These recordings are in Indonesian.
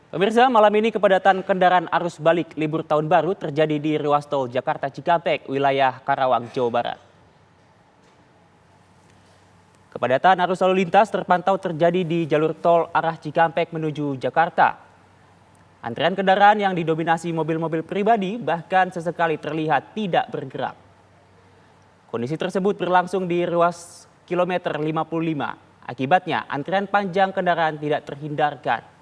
Pemirsa, malam ini kepadatan kendaraan arus balik libur tahun baru terjadi di ruas tol Jakarta Cikampek, wilayah Karawang, Jawa Barat. Kepadatan arus lalu lintas terpantau terjadi di jalur tol arah Cikampek menuju Jakarta. Antrian kendaraan yang didominasi mobil-mobil pribadi bahkan sesekali terlihat tidak bergerak. Kondisi tersebut berlangsung di ruas kilometer 55. Akibatnya, antrian panjang kendaraan tidak terhindarkan.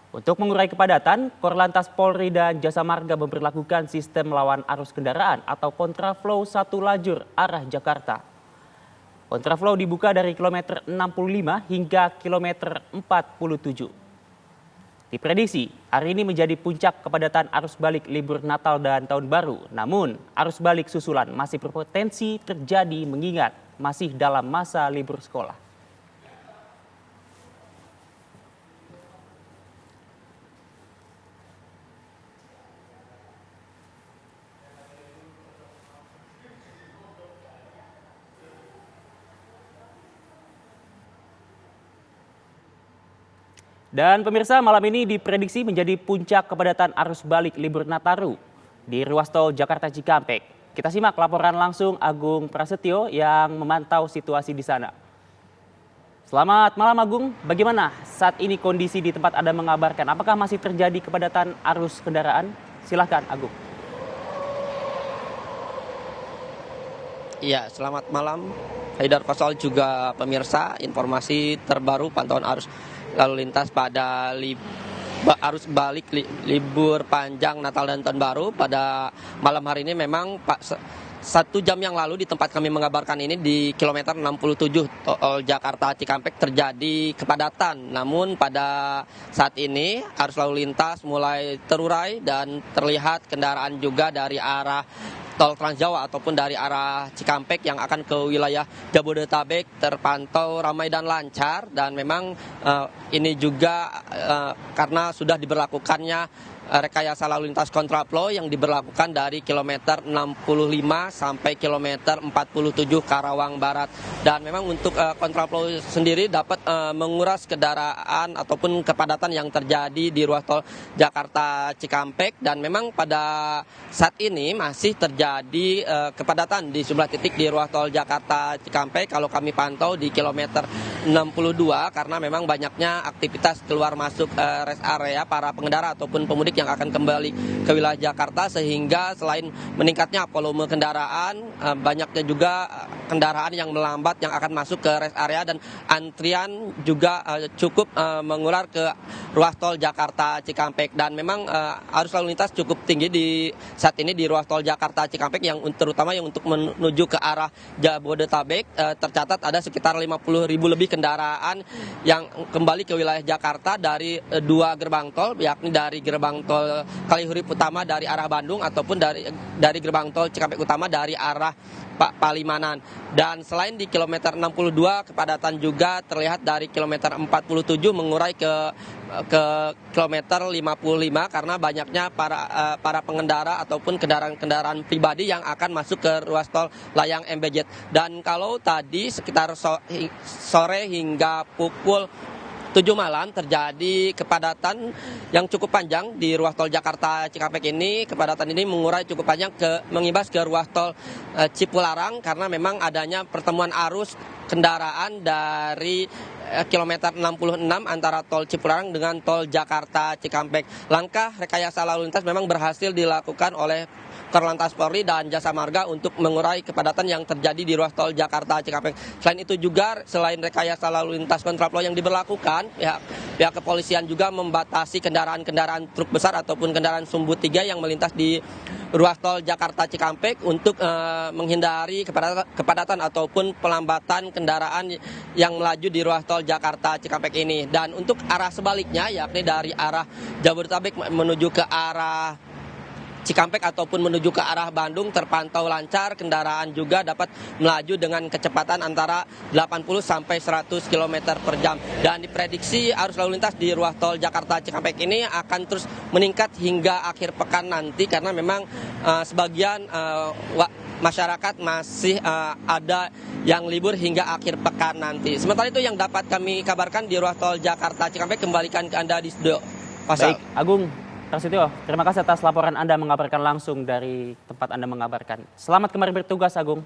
Untuk mengurai kepadatan, Korlantas Polri dan Jasa Marga memberlakukan sistem lawan arus kendaraan atau kontraflow satu lajur arah Jakarta. Kontraflow dibuka dari kilometer 65 hingga kilometer 47. Diprediksi, hari ini menjadi puncak kepadatan arus balik libur Natal dan Tahun Baru. Namun, arus balik susulan masih berpotensi terjadi mengingat masih dalam masa libur sekolah. Dan pemirsa, malam ini diprediksi menjadi puncak kepadatan arus balik libur Nataru di ruas tol Jakarta Cikampek. Kita simak laporan langsung Agung Prasetyo yang memantau situasi di sana. Selamat malam Agung, bagaimana saat ini kondisi di tempat Anda mengabarkan? Apakah masih terjadi kepadatan arus kendaraan? Silakan Agung. Iya, selamat malam. Haidar Fasol juga pemirsa, informasi terbaru pantauan arus lalu lintas pada arus balik libur panjang Natal dan Tahun Baru pada malam hari ini memang 1 jam yang lalu di tempat kami mengabarkan ini di kilometer 67 tol Jakarta Cikampek terjadi kepadatan. Namun pada saat ini arus lalu lintas mulai terurai dan terlihat kendaraan juga dari arah tol Trans Jawa ataupun dari arah Cikampek yang akan ke wilayah Jabodetabek terpantau ramai dan lancar, dan memang ini juga karena sudah diberlakukannya rekayasa lalu lintas kontraflow yang diberlakukan dari kilometer 65 sampai kilometer 47 Karawang Barat. Dan memang untuk kontraflow sendiri dapat menguras kendaraan ataupun kepadatan yang terjadi di ruas tol Jakarta Cikampek, dan memang pada saat ini masih terjadi kepadatan di sejumlah titik di ruas tol Jakarta Cikampek. Kalau kami pantau di kilometer 62 karena memang banyaknya aktivitas keluar masuk rest area para pengendara ataupun pemudik yang akan kembali ke wilayah Jakarta, sehingga selain meningkatnya volume kendaraan, banyaknya juga kendaraan yang melambat yang akan masuk ke rest area, dan antrian juga cukup mengular ke ruas tol Jakarta Cikampek. Dan memang arus lalu lintas cukup tinggi di saat ini di ruas tol Jakarta Cikampek, yang terutama yang untuk menuju ke arah Jabodetabek tercatat ada sekitar 50.000 lebih kendaraan yang kembali ke wilayah Jakarta dari 2 gerbang tol, yakni dari gerbang tol Kalihurip Utama dari arah Bandung ataupun dari gerbang tol Cikampek Utama dari arah Palimanan. Dan selain di kilometer 62 kepadatan juga terlihat dari kilometer 47 mengurai ke kilometer 55 karena banyaknya para pengendara ataupun kendaraan pribadi yang akan masuk ke ruas tol layang MBZ. Dan kalau tadi sekitar sore hingga pukul 7 malam terjadi kepadatan yang cukup panjang di ruas tol Jakarta Cikampek ini. Kepadatan ini mengurai cukup panjang mengimbas ke ruas tol Cipularang karena memang adanya pertemuan arus kendaraan dari kilometer 66 antara tol Cipularang dengan tol Jakarta Cikampek. Langkah rekayasa lalu lintas memang berhasil dilakukan oleh Korlantas Polri dan Jasa Marga untuk mengurai kepadatan yang terjadi di ruas tol Jakarta Cikampek. Selain itu juga, selain rekayasa lalu lintas kontraflow yang diberlakukan, pihak kepolisian juga membatasi kendaraan-kendaraan truk besar ataupun kendaraan sumbu 3 yang melintas di ruas tol Jakarta Cikampek untuk menghindari kepadatan ataupun pelambatan kendaraan yang melaju di ruas tol Jakarta Cikampek ini. Dan untuk arah sebaliknya, yakni dari arah Jabodetabek menuju ke arah Cikampek ataupun menuju ke arah Bandung terpantau lancar, kendaraan juga dapat melaju dengan kecepatan antara 80 sampai 100 km per jam. Dan diprediksi arus lalu lintas di ruas tol Jakarta Cikampek ini akan terus meningkat hingga akhir pekan nanti karena memang sebagian masyarakat masih ada yang libur hingga akhir pekan nanti. Sementara itu yang dapat kami kabarkan di ruas tol Jakarta Cikampek, kembalikan ke Anda di studio. pasal. Baik, Agung Prasetyo, terima kasih atas laporan Anda mengabarkan langsung dari tempat Anda mengabarkan. Selamat kembali bertugas, Agung.